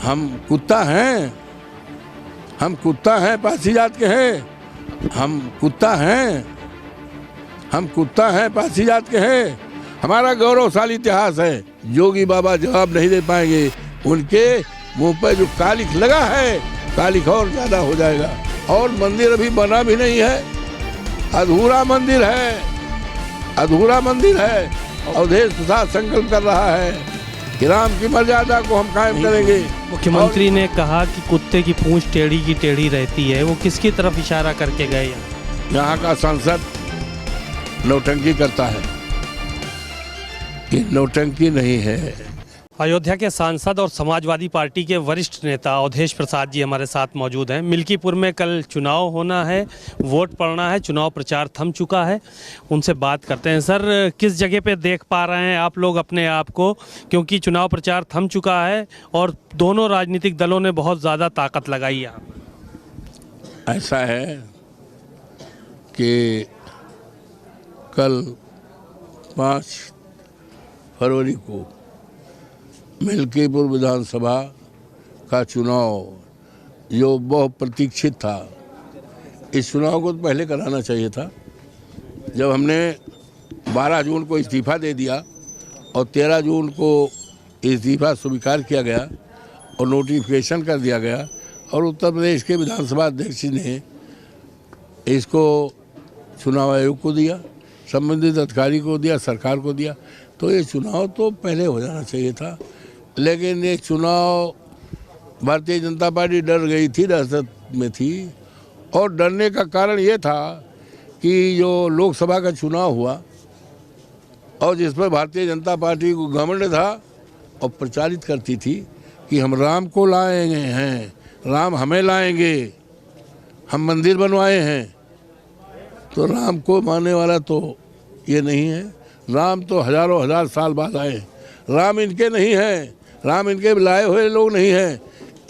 हम कुत्ता हैं, हम कुत्ता हैं, पारसी जात के हैं। हम कुत्ता हैं, हम कुत्ता हैं, पारसी जात के हैं। हमारा गौरवशाली इतिहास है। योगी बाबा जवाब नहीं दे पाएंगे। उनके मुंह पर जो कालिख लगा है, कालिख और ज्यादा हो जाएगा। और मंदिर अभी बना भी नहीं है, अधूरा मंदिर है, अधूरा मंदिर है। अवधेश प्रसाद संकल्प कर रहा है कि राम की मर्यादा को हम कायम करेंगे। मुख्यमंत्री ने कहा कि कुत्ते की पूंछ टेढ़ी की टेढ़ी रहती है। वो किसकी तरफ इशारा करके गए? यहाँ का सांसद नौटंकी करता है, ये नौटंकी नहीं है। अयोध्या के सांसद और समाजवादी पार्टी के वरिष्ठ नेता अवधेश प्रसाद जी हमारे साथ मौजूद हैं। मिल्कीपुर में कल चुनाव होना है, वोट पड़ना है, चुनाव प्रचार थम चुका है। उनसे बात करते हैं। सर, किस जगह पे देख पा रहे हैं आप लोग अपने आप को, क्योंकि चुनाव प्रचार थम चुका है और दोनों राजनीतिक दलों ने बहुत ज़्यादा ताकत लगाई है? ऐसा है कि कल 5 फरवरी को मिल्कीपुर विधानसभा का चुनाव जो बहुत प्रतीक्षित था, इस चुनाव को तो पहले कराना चाहिए था। जब हमने 12 जून को इस्तीफा दे दिया और 13 जून को इस्तीफा स्वीकार किया गया और नोटिफिकेशन कर दिया गया और उत्तर प्रदेश के विधानसभा अध्यक्ष ने इसको चुनाव आयोग को दिया, संबंधित अधिकारी को दिया, सरकार को दिया, तो ये चुनाव तो पहले हो जाना चाहिए था। लेकिन ये चुनाव भारतीय जनता पार्टी डर गई थी, दहशत में थी। और डरने का कारण ये था कि जो लोकसभा का चुनाव हुआ और जिस पर भारतीय जनता पार्टी को घमंड था और प्रचारित करती थी कि हम राम को लाएंगे हैं, राम हमें लाएंगे, हम मंदिर बनवाए हैं, तो राम को मानने वाला तो ये नहीं है। राम तो हजारों हजार साल बाद आए। राम इनके नहीं हैं, राम इनके लाए हुए लोग नहीं हैं।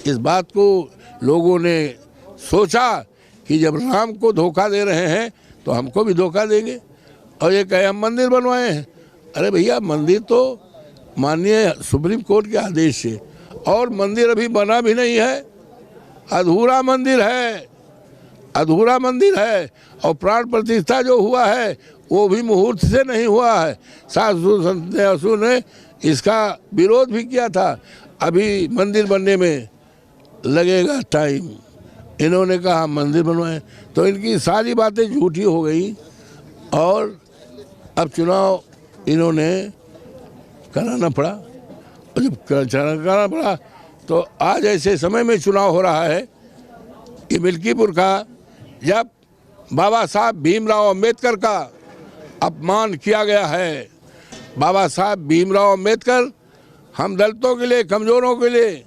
इस बात को लोगों ने सोचा कि जब राम को धोखा दे रहे हैं तो हमको भी धोखा देंगे और ये कहे हम मंदिर बनवाए हैं। अरे भैया, मंदिर तो माननीय सुप्रीम कोर्ट के आदेश से, और मंदिर अभी बना भी नहीं है, अधूरा मंदिर है, अधूरा मंदिर है। और प्राण प्रतिष्ठा जो हुआ है वो भी मुहूर्त से नहीं हुआ है। सासु संतु ने इसका विरोध भी किया था। अभी मंदिर बनने में लगेगा टाइम। इन्होंने कहा मंदिर बनवाए, तो इनकी सारी बातें झूठी हो गई और अब चुनाव इन्होंने कराना पड़ा। और जब कराना पड़ा तो आज ऐसे समय में चुनाव हो रहा है कि मिल्कीपुर का, जब बाबा साहब भीमराव अंबेडकर का अपमान किया गया है। बाबा साहब भीमराव अंबेडकर हम दलितों के लिए, कमजोरों के लिए,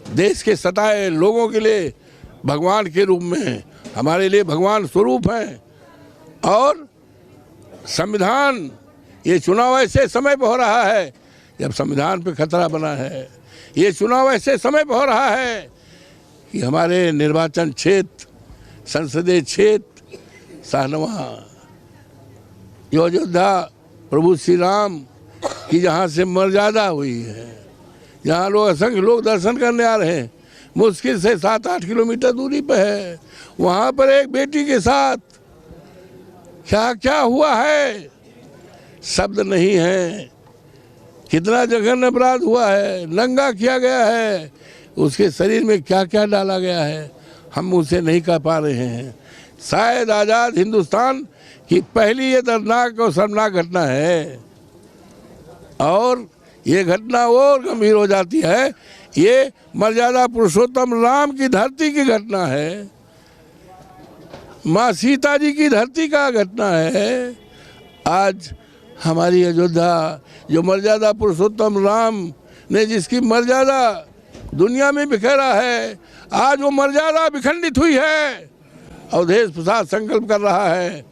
देश के सताए लोगों के लिए भगवान के रूप में हमारे लिए भगवान स्वरूप हैं। और संविधान, ये चुनाव ऐसे समय पर हो रहा है जब संविधान पे खतरा बना है। ये चुनाव ऐसे समय पर हो रहा है कि हमारे निर्वाचन क्षेत्र, संसदीय क्षेत्र शाहनवा, जो अयोध्या प्रभु श्री राम की जहाँ से मर्यादा हुई है, जहाँ लोग असंख्य लोग दर्शन करने आ रहे हैं, मुश्किल से 7-8 किलोमीटर दूरी पर है, वहाँ पर एक बेटी के साथ क्या क्या हुआ है, शब्द नहीं है। कितना जघन्य अपराध हुआ है, नंगा किया गया है, उसके शरीर में क्या क्या डाला गया है, हम उसे नहीं कह पा रहे हैं। शायद आज़ाद हिंदुस्तान की पहली ये दर्दनाक और शर्मनाक घटना है। और ये घटना और गंभीर हो जाती है। ये मर्यादा पुरुषोत्तम राम की धरती की घटना है, माँ सीता जी की धरती का घटना है। आज हमारी अयोध्या, जो मर्यादा पुरुषोत्तम राम ने जिसकी मर्यादा दुनिया में बिखेरा है, आज वो मर्यादा विखंडित हुई है। अवधेश प्रसाद संकल्प कर रहा है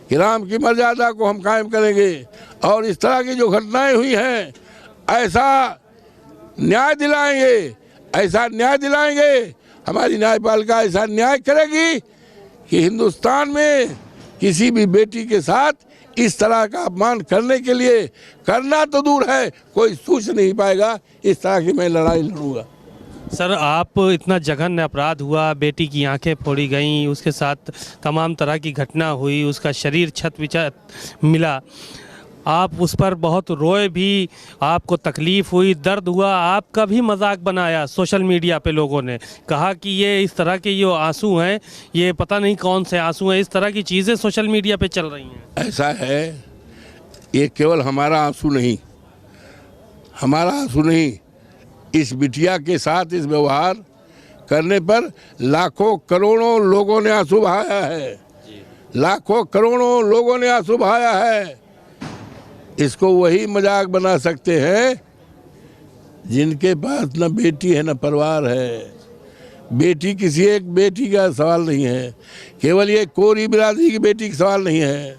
कि राम की मर्यादा को हम कायम करेंगे। और इस तरह की जो घटनाएं हुई हैं, ऐसा न्याय दिलाएंगे, ऐसा न्याय दिलाएंगे। हमारी न्यायपालिका ऐसा न्याय करेगी कि हिंदुस्तान में किसी भी बेटी के साथ इस तरह का अपमान करने के लिए, करना तो दूर है, कोई सोच नहीं पाएगा इस तरह की मैं लड़ाई लड़ूंगा। सर, आप इतना जघन्य अपराध हुआ, बेटी की आंखें फोड़ी गईं, उसके साथ तमाम तरह की घटना हुई, उसका शरीर क्षत विक्षत मिला, आप उस पर बहुत रोए भी, आपको तकलीफ़ हुई, दर्द हुआ, आपका भी मजाक बनाया सोशल मीडिया पे लोगों ने, कहा कि ये इस तरह के जो आंसू हैं, ये पता नहीं कौन से आंसू हैं, इस तरह की चीज़ें सोशल मीडिया पे चल रही हैं। ऐसा है, ये केवल हमारा आंसू नहीं, हमारा आंसू नहीं, इस बिटिया के साथ इस व्यवहार करने पर लाखों करोड़ों लोगों ने आंसू बहाया है, लाखों करोड़ों लोगों ने आंसू बहाया है। इसको वही मजाक बना सकते हैं जिनके पास न बेटी है न परिवार है। बेटी किसी एक बेटी का सवाल नहीं है, केवल ये कोरी बिरादरी की बेटी का सवाल नहीं है,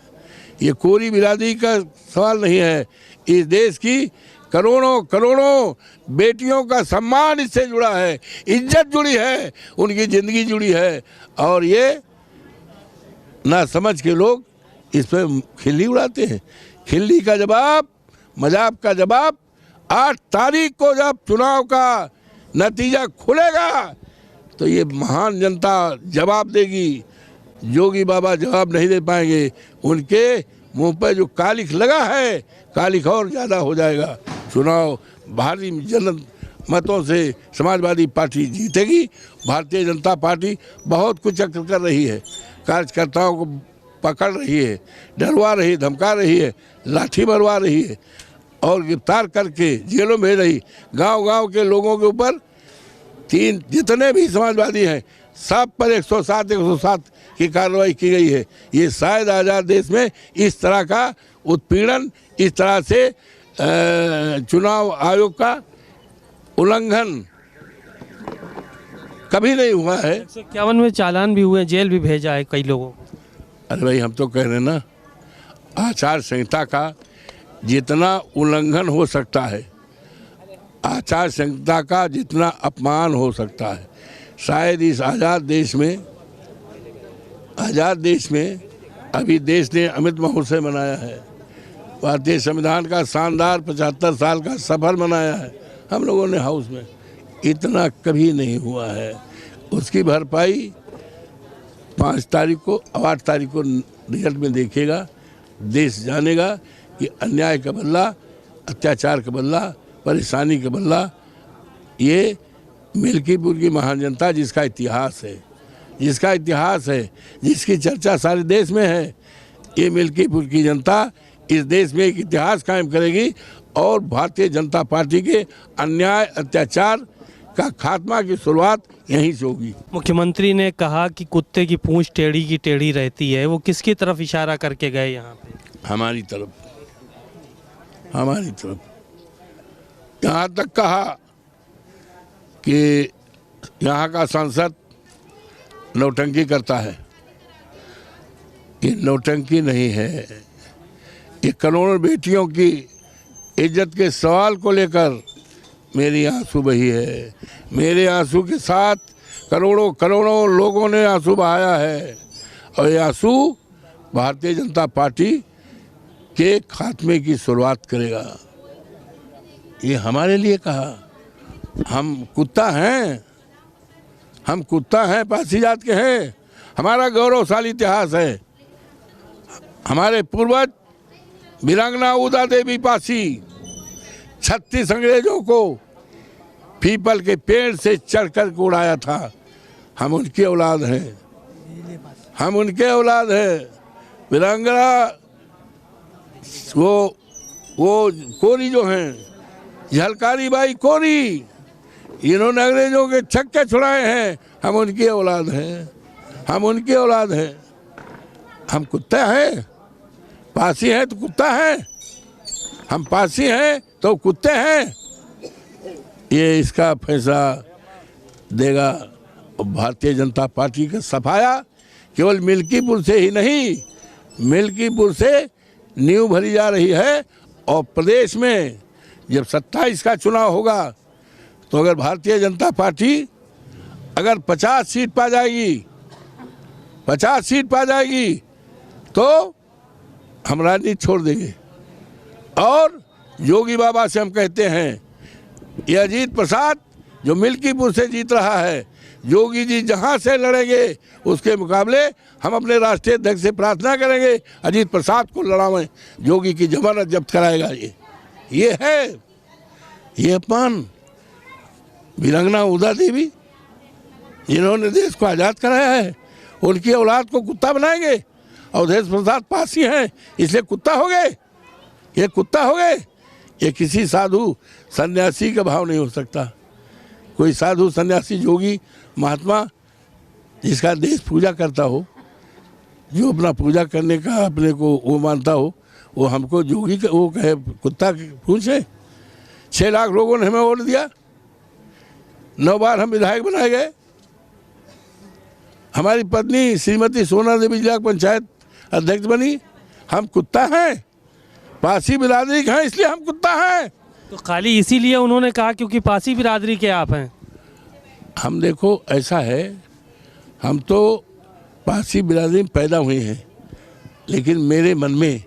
ये कोरी बिरादरी का सवाल नहीं है। इस देश की करोड़ों करोड़ों बेटियों का सम्मान इससे जुड़ा है, इज्जत जुड़ी है, उनकी ज़िंदगी जुड़ी है। और ये ना समझ के लोग इस पर खिल्ली उड़ाते हैं। खिल्ली का जवाब, मजाक का जवाब 8 तारीख को जब चुनाव का नतीजा खुलेगा तो ये महान जनता जवाब देगी। योगी बाबा जवाब नहीं दे पाएंगे, उनके मुंह पर जो कालिख लगा है, कालिख और ज़्यादा हो जाएगा। चुनाव भारी जन मतों से समाजवादी पार्टी जीतेगी। भारतीय जनता पार्टी बहुत कुछ कर रही है, कार्यकर्ताओं को पकड़ रही है, डरवा रही, धमका रही है, लाठी मरवा रही है और गिरफ्तार करके जेलों में भेज रही। गांव-गांव के लोगों के ऊपर जितने भी समाजवादी हैं सब पर 107 की कार्रवाई की गई है। ये शायद आज़ाद देश में इस तरह का उत्पीड़न, इस तरह से चुनाव आयोग का उल्लंघन कभी नहीं हुआ है। 151 में चालान भी हुए, जेल भी भेजा है कई लोगों को। अरे भाई, हम तो कह रहे हैं ना, आचार संहिता का जितना उल्लंघन हो सकता है, आचार संहिता का जितना अपमान हो सकता है, शायद इस आज़ाद देश में अभी देश ने अमृत महोत्सव मनाया है, भारतीय संविधान का शानदार 75 साल का सफर मनाया है हम लोगों ने हाउस में, इतना कभी नहीं हुआ है। उसकी भरपाई 5 तारीख को, 8 तारीख को रिजल्ट में देखेगा, देश जानेगा कि अन्याय का बदला, अत्याचार का बदला, परेशानी का बदला ये मिल्कीपुर की महान जनता जिसका इतिहास है, जिसकी चर्चा सारे देश में है, ये मिल्कीपुर की जनता इस देश में एक इतिहास कायम करेगी और भारतीय जनता पार्टी के अन्याय अत्याचार का खात्मा की शुरुआत यहीं से होगी। मुख्यमंत्री ने कहा कि कुत्ते की पूंछ टेढ़ी की टेढ़ी रहती है, वो किसकी तरफ इशारा करके गए यहाँ पे? हमारी तरफ। यहाँ तक कहा कि यहाँ का सांसद नौटंकी करता है। ये नौटंकी नहीं है, ये करोड़ों बेटियों की इज्जत के सवाल को लेकर मेरी आंसू बही है। मेरे आंसू के साथ करोड़ों करोड़ों लोगों ने आंसू बहाया है और ये आंसू भारतीय जनता पार्टी के खात्मे की शुरुआत करेगा। ये हमारे लिए कहा। हम कुत्ता हैं, पासी जात के हैं। हमारा गौरवशाली इतिहास है। हमारे पूर्वज वीरांगना उदा देवी पासी 36 अंग्रेजों को पीपल के पेड़ से चढ़कर उड़ाया था। हम उनकी औलाद हैं। वीरांगना वो कोरी जो हैं, झलकारी बाई कोरी, इन्होंने अंग्रेजों के छक्के छुड़ाए हैं। हम उनकी औलाद हैं। हम कुत्ता हैं, पासी हैं तो कुत्ता हैं। हम पासी हैं तो कुत्ते हैं। ये इसका फैसला देगा भारतीय जनता पार्टी का सफाया। केवल मिल्कीपुर से ही नहीं, मिल्कीपुर से नींव भरी जा रही है और प्रदेश में जब 27 का चुनाव होगा तो अगर भारतीय जनता पार्टी अगर 50 सीट पा जाएगी तो हम राजनीति छोड़ देंगे। और योगी बाबा से हम कहते हैं, ये अजीत प्रसाद जो मिल्कीपुर से जीत रहा है। योगी जी जहां से लड़ेंगे उसके मुकाबले हम अपने राष्ट्रीय अध्यक्ष से प्रार्थना करेंगे अजीत प्रसाद को लड़ावें, योगी की जमानत जब्त कराएगा। ये है ये अपमान। वीरांगना उदा देवी जिन्होंने देश को आज़ाद कराया है, उनकी औलाद को कुत्ता बनाएंगे। अवधेश प्रसाद पासी हैं इसलिए कुत्ता हो गए, ये कुत्ता हो गए। ये किसी साधु सन्यासी का भाव नहीं हो सकता। कोई साधु सन्यासी योगी महात्मा जिसका देश पूजा करता हो, जो अपना पूजा करने का अपने को वो मानता हो, वो हमको योगी का वो कहे कुत्ता पूछे। 6 लाख लोगों ने हमें वोट दिया, 9 बार हम विधायक बनाए गए। हमारी पत्नी श्रीमती सोना देवी जिला पंचायत अध्यक्ष बनी। हम कुत्ता हैं, पासी बिरादरी के हैं इसलिए हम कुत्ता हैं। तो खाली इसीलिए उन्होंने कहा क्योंकि पासी बिरादरी के आप हैं? हम देखो ऐसा है, हम तो पासी बिरादरी में पैदा हुए हैं, लेकिन मेरे मन में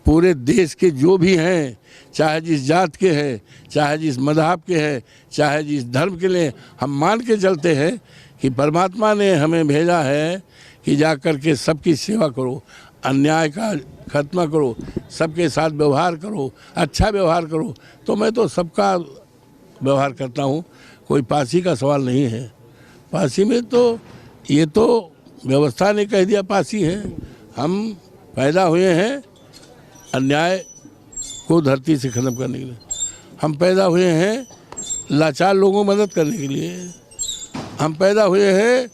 पूरे देश के जो भी हैं, चाहे जिस जात के हैं, चाहे जिस मज़हब के हैं, चाहे जिस धर्म के लिए, हम मान के चलते हैं कि परमात्मा ने हमें भेजा है कि जा कर के सबकी सेवा करो, अन्याय का खत्म करो, सबके साथ व्यवहार करो, अच्छा व्यवहार करो। तो मैं तो सबका व्यवहार करता हूँ, कोई पासी का सवाल नहीं है। पासी में तो ये तो व्यवस्था ने कह दिया पासी हैं। हम पैदा हुए हैं अन्याय को धरती से ख़त्म करने के लिए। हम पैदा हुए हैं लाचार लोगों को मदद करने के लिए। हम पैदा हुए हैं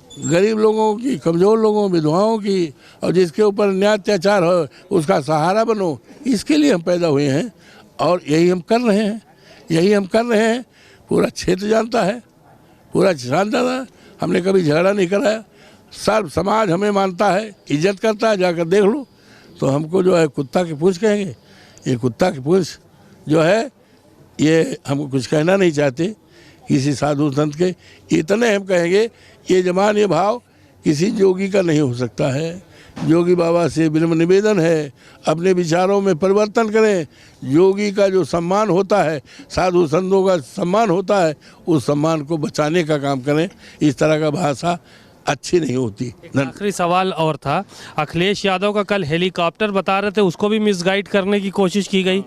गरीब लोगों की, कमज़ोर लोगों, विधवाओं की, और जिसके ऊपर अन्याय अत्याचार हो उसका सहारा बनो, इसके लिए हम पैदा हुए हैं। और यही हम कर रहे हैं, यही हम कर रहे हैं। पूरा क्षेत्र जानता है, पूरा जानता है। हमने कभी झगड़ा नहीं कराया। सर्व समाज हमें मानता है, इज्जत करता है, जाकर देख लो। तो हमको जो है कुत्ता की पूंछ कहेंगे। ये कुत्ता की पूंछ जो है, ये हमको कुछ कहना नहीं चाहते किसी साधु संत के। इतने हम कहेंगे, ये जमान ये भाव किसी योगी का नहीं हो सकता है। योगी बाबा से विनम्र निवेदन है, अपने विचारों में परिवर्तन करें। योगी का जो सम्मान होता है, साधु संतों का सम्मान होता है, उस सम्मान को बचाने का काम करें। इस तरह का भाषा अच्छी नहीं होती। आखिरी सवाल और था, अखिलेश यादव का कल हेलीकॉप्टर बता रहे थे, उसको भी मिसगाइड करने की कोशिश की गई।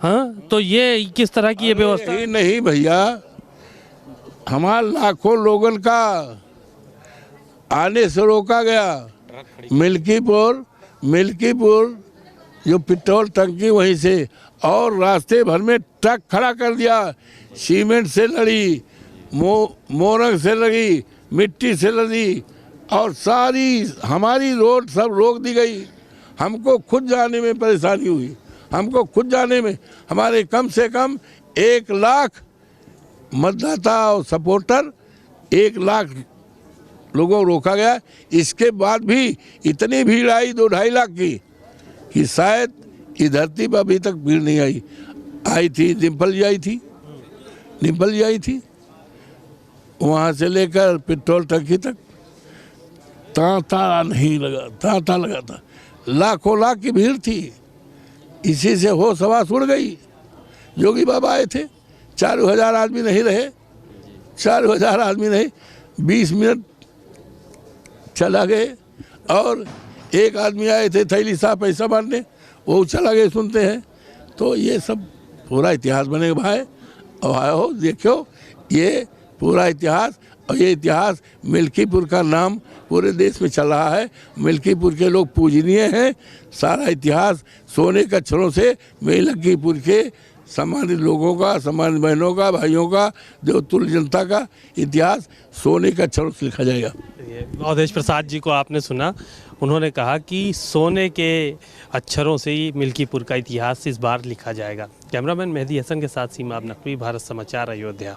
हाँ, तो ये किस तरह की ये व्यवस्था? नहीं भैया, हमारे लाखों लोगों का आने से रोका गया। मिल्कीपुर जो पेट्रोल टंकी वहीं से, और रास्ते भर में ट्रक खड़ा कर दिया। सीमेंट से लड़ी, मोरंग से लगी, मिट्टी से लदी, और सारी हमारी रोड सब रोक दी गई। हमको खुद जाने में परेशानी हुई, हमको खुद जाने में। हमारे कम से कम 1 लाख मतदाता और सपोर्टर, 1 लाख लोगों रोका गया। इसके बाद भी इतनी भीड़ आई 2-2.5 लाख की कि शायद इस धरती पर अभी तक भीड़ नहीं आई थी। डिम्पल जी आई थी, वहाँ से लेकर पेट्रोल टंकी तक तांता नहीं लगा, तांता लगा था। लाखों लाख की भीड़ थी। इसी से होश हवास उड़ गई। योगी बाबा आए थे, 4,000 आदमी नहीं रहे, 4,000 आदमी नहीं, 20 मिनट चला गए। और एक आदमी आए थे थैली साहब पैसा मारने, वो चला गए। सुनते हैं तो ये सब पूरा इतिहास बनेगा भाई। और आओ देखो, ये पूरा इतिहास, और ये इतिहास मिल्कीपुर का नाम पूरे देश में चल रहा है। मिल्कीपुर के लोग पूजनीय हैं। सारा इतिहास सोने के अक्षरों से मिल्कीपुर के सम्मानित लोगों का, सम्मानित बहनों का, भाइयों का, देवतुल्य जनता का इतिहास सोने के अक्षरों से लिखा जाएगा। अवधेश प्रसाद जी को आपने सुना, उन्होंने कहा कि सोने के अक्षरों से ही मिल्कीपुर का इतिहास इस बार लिखा जाएगा। कैमरामैन मेहदी हसन के साथ सीमा नकवी, भारत समाचार, अयोध्या।